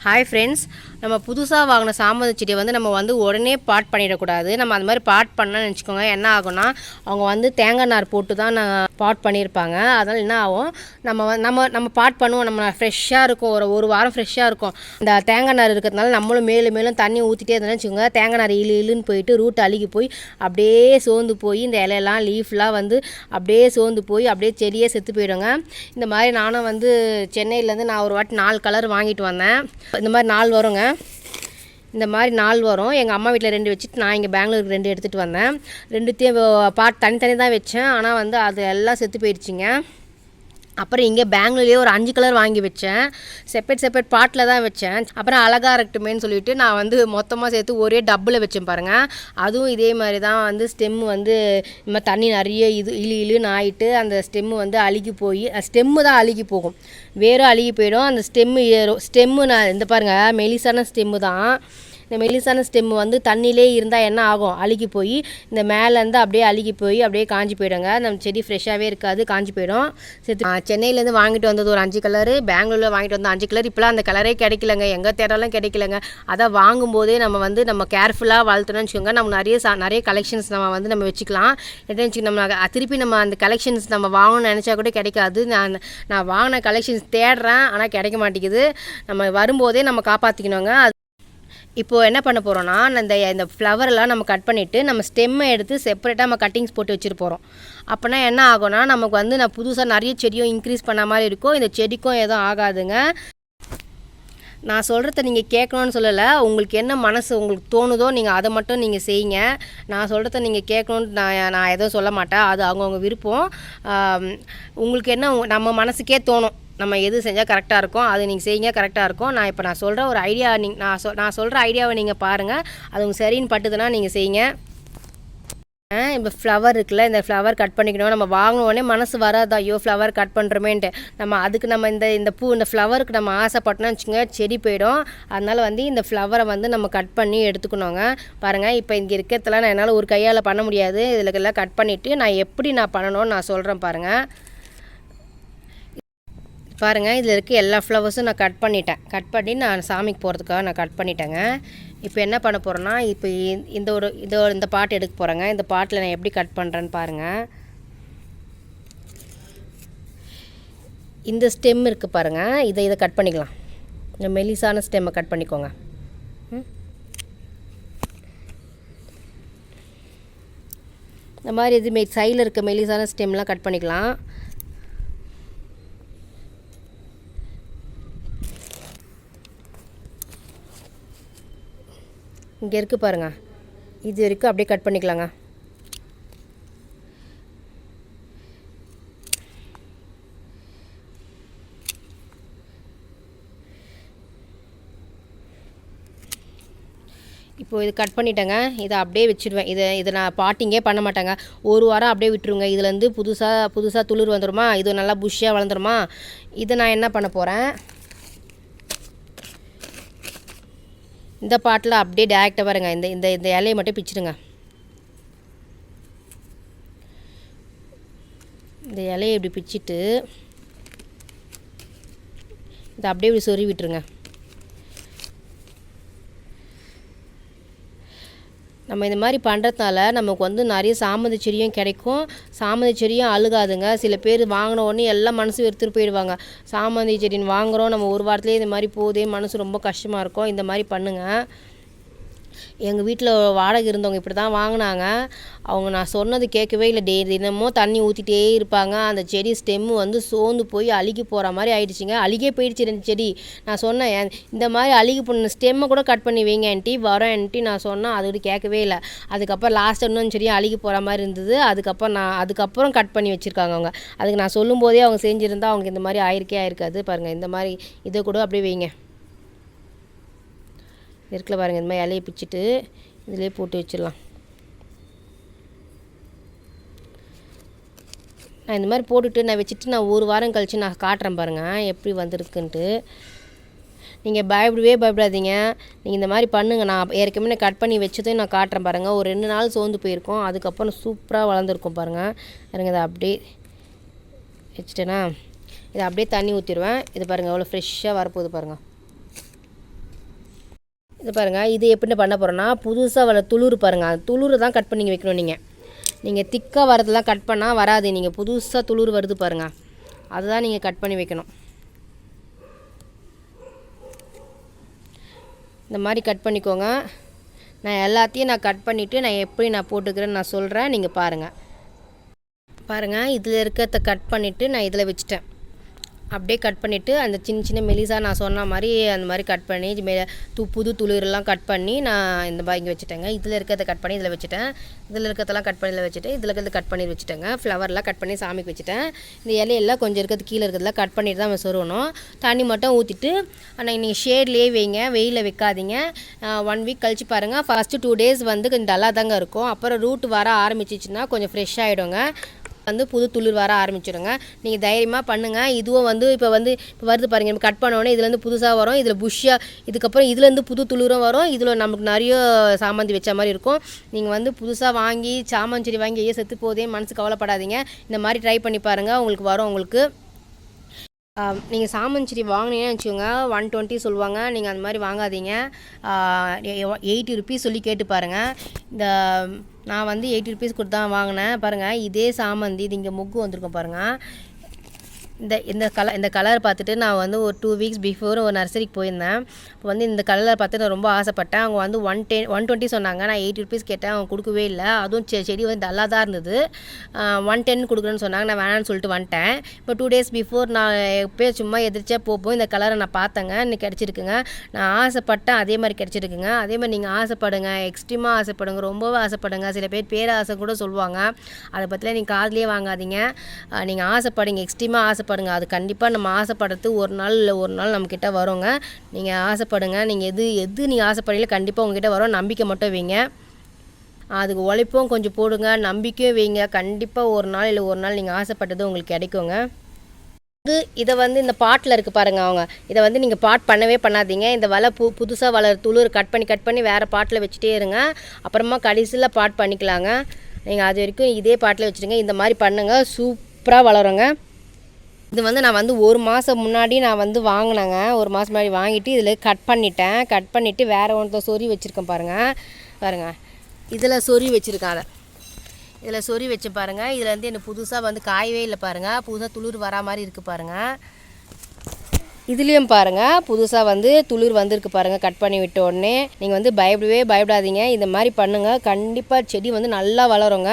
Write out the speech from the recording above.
Hi friends, நம்ம புதுசாக வாங்கின சாமந்தி செடியை நம்ம உடனே பாட் பண்ணிடக்கூடாது. நம்ம அது மாதிரி பாட் பண்ணணும்னு வச்சுக்கோங்க, என்ன ஆகும்னா அவங்க தேங்காய் நார் போட்டு தான் பாட் பண்ணியிருப்பாங்க. அதனால் என்ன ஆகும், நம்ம பாட் பண்ணுவோம், நம்ம ஃப்ரெஷ்ஷாக இருக்கும், ஒரு வாரம் ஃப்ரெஷ்ஷாக இருக்கும். இந்த தேங்காய் நார் இருக்கிறதுனால நம்மளும் மேலும் தண்ணி ஊற்றிட்டே இருந்தோம்னு வச்சுக்கோங்க, தேங்காய் நார் இழுன்னு போயிட்டு ரூட் அழுகி போய் அப்படியே சோர்ந்து போய் இந்த இலையெல்லாம் லீஃப்லாம் அப்படியே சோர்ந்து போய் அப்படியே செடியே செத்து போயிடுங்க. இந்த மாதிரி நானும் சென்னையிலேருந்து நான் ஒரு வாட்டி 4 கலர் வாங்கிட்டு வந்தேன். இந்த மாதிரி 4 வருங்க. இந்த மாதிரி 4 வரும். எங்கள் அம்மா வீட்டில் 2 வச்சுட்டு நான் இங்கே பெங்களூருக்கு 2 எடுத்துகிட்டு வந்தேன். 2த்தையும் பாட் தனி தான் வச்சேன். ஆனால் அது எல்லாம் செத்து போயிடுச்சிங்க. அப்புறம் இங்கே பெங்களூர்லேயே ஒரு 5 கலர் வாங்கி வச்சேன். செப்பரேட் பாட்டில் தான் வச்சேன். அப்புறம் அழகாக இருக்கட்டுமேன்னு சொல்லிவிட்டு நான் மொத்தமாக சேர்த்து ஒரே டப்பில் வச்சேன் பாருங்கள். அதுவும் இதே மாதிரி தான் ஸ்டெம்மு இந்த தண்ணி நிறைய இழுன்னு ஆகிட்டு அந்த ஸ்டெம்மு அழுகி போய் ஸ்டெம்மு தான் அழுகி போகும், வேறும் அழுகி போயிடும். அந்த ஸ்டெம்மு நான் இந்த பாருங்கள், மெலிசான ஸ்டெம்மு தான். இந்த மெலிசான ஸ்டெம்மு தண்ணியிலே இருந்தால் என்ன ஆகும், அழுகி போய் இந்த மேலேருந்து அப்படியே அழுகி போய் அப்படியே காஞ்சி போயிடுங்க. நம்ம செடி ஃப்ரெஷ்ஷாகவே இருக்காது, காஞ்சி போயிடும். சென்னையிலேருந்து வாங்கிட்டு வந்தது ஒரு 5 கலரு, பெங்களூரில் வாங்கிட்டு வந்த 5 கலர். இப்போலாம் அந்த கலரே கிடைக்கலங்க, எங்கே தேடாலும் கிடைக்கலங்க. அதை வாங்கும்போதே நம்ம கேர்ஃபுல்லாக வளர்த்தணும்னு வச்சுக்கோங்க. நம்ம நிறைய கலெக்ஷன்ஸ் நம்ம வச்சுக்கலாம். நம்ம திருப்பி அந்த கலெக்ஷன்ஸ் நம்ம வாங்கணும்னு நினச்சா கூட கிடைக்காது. நான் வாங்கின கலெக்ஷன்ஸ் தேடுறேன், ஆனால் கிடைக்க மாட்டேங்குது. நம்ம வரும்போதே நம்ம காப்பாற்றிக்கணுங்க. இப்போது என்ன பண்ண போகிறோன்னா, இந்த ஃப்ளவரெல்லாம் நம்ம கட் பண்ணிவிட்டு நம்ம ஸ்டெம்மை எடுத்து செப்பரேட்டாக நம்ம கட்டிங்ஸ் போட்டு வச்சுட்டு போகிறோம். அப்போனா என்ன ஆகும்னா, நமக்கு நான் புதுசாக நிறைய செடியும் இன்க்ரீஸ் பண்ண மாதிரி இருக்கும். இந்த செடிக்கும் எதுவும் ஆகாதுங்க. நான் சொல்கிறத நீங்கள் கேட்கணுன்னு சொல்லலை, உங்களுக்கு என்ன மனசு உங்களுக்கு தோணுதோ நீங்கள் அதை மட்டும் நீங்கள் செய்யுங்க. நான் சொல்கிறத நீங்கள் கேட்கணுன்ட்டு நான் எதுவும் சொல்ல மாட்டேன், அது அவங்கவுங்க விருப்பம். உங்களுக்கு என்ன நம்ம மனசுக்கே தோணும், நம்ம எது செஞ்சால் கரெக்டாக இருக்கும் அது நீங்கள் செய்யுங்க, கரெக்டாக இருக்கும். நான் சொல்கிற ஒரு ஐடியா நான் சொல்கிற ஐடியாவை நீங்கள் பாருங்கள், அது உங்களுக்கு சரின்னு பட்டுதுன்னா நீங்கள் செய்யுங்க. இப்போ ஃப்ளவர் இருக்குல்ல, இந்த ஃப்ளவர் கட் பண்ணிக்கணும். நம்ம வாங்கினோடனே மனசு வராது, ஐயோ ஃப்ளவர் கட் பண்ணுறோமேன்ட்டு. அதுக்கு இந்த ஃப்ளவருக்கு நம்ம ஆசைப்பட்டோம்னு வச்சுங்க, செடி போயிடும். அதனால் இந்த ஃப்ளவரை நம்ம கட் பண்ணி எடுத்துக்கணுங்க. பாருங்கள், இப்போ இங்கே இருக்கிறதுலாம் நான் என்னால் ஒரு கையால் பண்ண முடியாது. இதில் கட் பண்ணிவிட்டு நான் எப்படி பண்ணணும்னு நான் சொல்கிறேன் பாருங்கள். பாருங்கள், இதில் இருக்க எல்லா ஃப்ளவர்ஸும் நான் கட் பண்ணி நான் சாமிக்கு போகிறதுக்காக நான் கட் பண்ணிட்டேங்க. இப்போ என்ன பண்ண போகிறேன்னா, இப்போ இந்த பாட்டு எடுக்க போகிறேங்க. இந்த பாட்டில் நான் எப்படி கட் பண்ணுறேன்னு பாருங்கள். இந்த ஸ்டெம் இருக்குது பாருங்கள், இதை கட் பண்ணிக்கலாம். இந்த மெலிசான ஸ்டெம்மை கட் பண்ணிக்கோங்க. இந்த மாதிரி இது சைடில் இருக்க மெலிசான ஸ்டெம்லாம் கட் பண்ணிக்கலாம். இங்கே இருக்குது பாருங்கள், இது வரைக்கும் அப்படியே கட் பண்ணிக்கலாங்க. இப்போது இது கட் பண்ணிட்டேங்க. இதை அப்படியே வச்சுடுவேன். இதை நான் பாட்டிங்கே பண்ண மாட்டேங்க, ஒரு வாரம் அப்படியே விட்டுருங்க. இதுலேருந்து புதுசாக துளிர் வந்துடுமா, இது நல்லா புஷ்ஷாக வளர்ந்துருமா. இதை நான் என்ன பண்ண போகிறேன், இந்த பாட்டில் அப்படியே டேரெக்டாக பாருங்கள், இந்த இலையை மட்டும் பிச்சிடுங்க. இந்த இலையை இப்படி பிச்சிட்டு இதை அப்படியே இப்படி சொருவி விட்டுருங்க. நம்ம இந்த மாதிரி பண்ணுறதுனால நமக்கு நிறைய சாமந்தி செடியும் கிடைக்கும். சாமந்தி செடியும் அழுகாதுங்க. சில பேர் வாங்கின உடனே எல்லாம் மனசு வெறுத்துட்டு போயிடுவாங்க. சாமந்தி செடின்னு வாங்குகிறோம், நம்ம ஒரு வாரத்துலேயே இந்த மாதிரி போதே மனசு ரொம்ப கஷ்டமாக இருக்கும். இந்த மாதிரி பண்ணுங்கள். எங்கள் வீட்டில் வாடகை இருந்தவங்க இப்படி தான் வாங்கினாங்க. அவங்க நான் சொன்னது கேட்கவே இல்லை. தினமும் தண்ணி ஊற்றிட்டே இருப்பாங்க. அந்த செடி ஸ்டெம்மு சோர்ந்து போய் அழுகி போகிற மாதிரி ஆயிடுச்சுங்க. அழுகே போயிடுச்சு 2 செடி. நான் சொன்னேன், இந்த மாதிரி அழுகி போன ஸ்டெம்மை கூட கட் பண்ணி வைங்க ஆண்டி, வரோம் ஆண்டி நான் சொன்னேன். அது கேட்கவே இல்லை. அதுக்கப்புறம் லாஸ்ட் இன்னும் செடி அழுகி போகிற மாதிரி இருந்தது. அதுக்கப்புறம் கட் பண்ணி வச்சுருக்காங்க அவங்க. அதுக்கு நான் சொல்லும்போதே அவங்க செஞ்சுருந்தா அவங்க இந்த மாதிரி ஆயிருக்காது. பாருங்கள், இந்த மாதிரி இதை கூட அப்படியே வைங்க. இருக்குல்ல பாருங்கள், இந்த மாதிரி இலையை பிச்சுட்டு இதிலே போட்டு வச்சிடலாம். நான் இந்த மாதிரி போட்டுட்டு நான் வச்சுட்டு நான் ஒரு வாரம் கழித்து நான் காட்டுறேன் பாருங்கள் எப்படி வந்திருக்குன்ட்டு. நீங்கள் பயப்படாதீங்க. நீங்கள் இந்த மாதிரி பண்ணுங்கள். நான் ஏற்கனவே கட் பண்ணி வச்சதையும் நான் காட்டுறேன் பாருங்கள். ஒரு 2 நாள் சோர்ந்து போயிருக்கோம், அதுக்கப்புறம் சூப்பராக வளர்ந்துருக்கும் பாருங்கள். எனக்கு இதை அப்படியே வச்சுட்டேன்னா இதை அப்படியே தண்ணி ஊற்றிடுவேன். இது பாருங்கள் எவ்வளோ ஃப்ரெஷ்ஷாக வரப்போகுது பாருங்கள். இது பாருங்கள், இது எப்படி பண்ண போகிறோன்னா புதுசாக வர துளிர் பாருங்கள், அந்த துளிர் தான் கட் பண்ணி வைக்கணும். நீங்கள் திக்காக வரதெல்லாம் கட் பண்ணால் வராது. நீங்கள் புதுசாக துளிர் வருது பாருங்கள், அதுதான் நீங்கள் கட் பண்ணி வைக்கணும். இந்த மாதிரி கட் பண்ணிக்கோங்க. நான் எல்லாத்தையும் கட் பண்ணிவிட்டு நான் எப்படி போட்டுக்கிறேன்னு நான் சொல்கிறேன், நீங்கள் பாருங்கள். இதில் இருக்கிறத கட் பண்ணிவிட்டு நான் இதில் வச்சுட்டேன். அப்படியே கட் பண்ணிவிட்டு அந்த சின்ன சின்ன மெலிசாக நான் சொன்ன மாதிரி அந்த மாதிரி கட் பண்ணி புது துளிரெல்லாம் கட் பண்ணி நான் இந்த இங்கே வச்சுட்டேங்க. இதில் இருக்கிறத கட் பண்ணி இதில் வச்சுட்டேன். இதில் இருக்கிறதெல்லாம் கட் பண்ணி இதில் வச்சுட்டு இதில் இருக்கிறது கட் பண்ணி வச்சுட்டேங்க. ஃப்ளவர்லாம் கட் பண்ணி சாமிக்கு வச்சுட்டேன். இந்த இலையெல்லாம் கொஞ்சம் இருக்கிறது கீழே இருக்கிறதுலாம் கட் பண்ணிட்டு தான் சொருவணும். தண்ணி மட்டும் ஊற்றிட்டு நீங்கள் ஷேட்லேயே வைங்க, வெயிலில் வைக்காதீங்க. 1 வீக் கழிச்சு பாருங்கள். ஃபஸ்ட்டு 2 days வந்து கொஞ்சம் டல்லாக தாங்க இருக்கும். அப்புறம் ரூட் வர ஆரம்பிச்சிச்சுன்னா கொஞ்சம் ஃப்ரெஷ் ஆகிடுங்க, புது துளிர் வர ஆரம்பிச்சிடுங்க. நீங்கள் தைரியமாக பண்ணுங்கள். இதுவும் இப்போ வருது பாருங்கள், நம்ம கட் பண்ணோடனே இதுலேருந்து புதுசாக வரும், இதில் புஷ்ஷாக, இதுக்கப்புறம் இதுலேருந்து புது துளிரும் வரும். இதில் நமக்கு நிறைய சாமந்தி வச்ச மாதிரி இருக்கும். நீங்கள் புதுசாக வாங்கி சாமந்தி செடி வாங்கி செத்து போதே மனசு கவலைப்படாதீங்க. இந்த மாதிரி ட்ரை பண்ணி பாருங்கள், உங்களுக்கு வரும். நீங்கள் சாமந்தி செடி வாங்கினீங்கன்னு வச்சுக்கோங்க, 120 சொல்லுவாங்க. நீங்கள் அந்த மாதிரி வாங்காதீங்க. 80 rupees சொல்லி கேட்டு பாருங்கள். நான் 80 rupees கொடுத்து தான் வாங்கினேன். பாருங்கள், இதே சாமந்தி இது இங்கே மொக்கு வந்திருக்கும் பாருங்கள். இந்த கலர் பார்த்துட்டு நான் ஒரு 2 weeks பிஃபோர் ஒரு நர்சரிக்கு போயிருந்தேன். இப்போ இந்த கலர் பார்த்து நான் ரொம்ப ஆசைப்பட்டேன். அவங்க 120 சொன்னாங்க. நான் 80 rupees கேட்டேன், அவங்க கொடுக்கவே இல்லை. அதுவும் செடி டல்லாக தான் இருந்தது. 110 கொடுக்குறேன்னு சொன்னாங்க. நான் வேணான்னு சொல்லிட்டு வந்துட்டேன். இப்போ 2 days பிஃபோர் நான் எப்போயே சும்மா எதிர்த்தா போப்போம் இந்த கலரை நான் பார்த்தேங்க. இன்னைக்கு கிடச்சிருக்குங்க. நான் ஆசைப்பட்டேன், அதே மாதிரி கிடச்சிருக்குங்க. அதே மாதிரி நீங்கள் ஆசைப்படுங்க, எக்ஸ்ட்ரீமாக ஆசைப்படுங்க, ரொம்பவே ஆசைப்படுங்க. சில பேர் பேராசை கூட சொல்லுவாங்க. அதை பற்றிலாம் நீங்கள் காதுலேயே வாங்காதீங்க. நீங்கள் ஆசைப்படுங்க, எக்ஸ்ட்ரீமாக ஆசைப்படுங்க. அது கண்டிப்பாக நம்ம ஆசைப்படுறது ஒரு நாள் இல்லை ஒரு நாள் நம்மக்கிட்ட வருங்க. நீங்கள் ஆசைப்படுங்க. நீங்கள் எது நீங்கள் ஆசைப்படுறீங்களோ கண்டிப்பாக உங்ககிட்ட வரும். நம்பிக்கை மட்டும் வைங்க, அதுக்கு உழைப்பும் கொஞ்சம் போடுங்க, நம்பிக்கையும் வைங்க. கண்டிப்பாக ஒரு நாள் இல்லை ஒரு நாள் நீங்கள் ஆசைப்பட்டது உங்களுக்கு கிடைக்குங்க. இதை இந்த பாட்டில் இருக்குது பாருங்கள். அவங்க இதை நீங்கள் பாட் பண்ணவே பண்ணாதீங்க. இந்த புதுசாக வளர துளிர் கட் பண்ணி வேறு பாட்டில் வச்சுட்டே இருங்க. அப்புறமா கடைசியில் பாட் பண்ணிக்கலாங்க. நீங்கள் அது வரைக்கும் இதே பாட்டில் வச்சுருங்க. இந்த மாதிரி பண்ணுங்கள், சூப்பராக வளருங்க. இது நான் 1 மாதம் முன்னாடி நான் வாங்கினேங்க. 1 மாதம் முன்னாடி வாங்கிட்டு இதில் கட் பண்ணிவிட்டு வேறு ஒருத்தர் சொறி வச்சுருக்கேன் பாருங்கள். இதில் சொறி வச்சுருக்கேன். இதில் சொறி வச்சு பாருங்கள். இதில் எனக்கு புதுசாக காயவே இல்லை பாருங்கள். புதுசாக துளிர் வரா மாதிரி இருக்குது பாருங்கள். இதுலேயும் பாருங்கள், புதுசாக துளிர் வந்திருக்கு பாருங்கள். கட் பண்ணி விட்ட உடனே நீங்கள் பயப்படாதீங்க. இந்த மாதிரி பண்ணுங்கள், கண்டிப்பாக செடி நல்லா வளருங்க.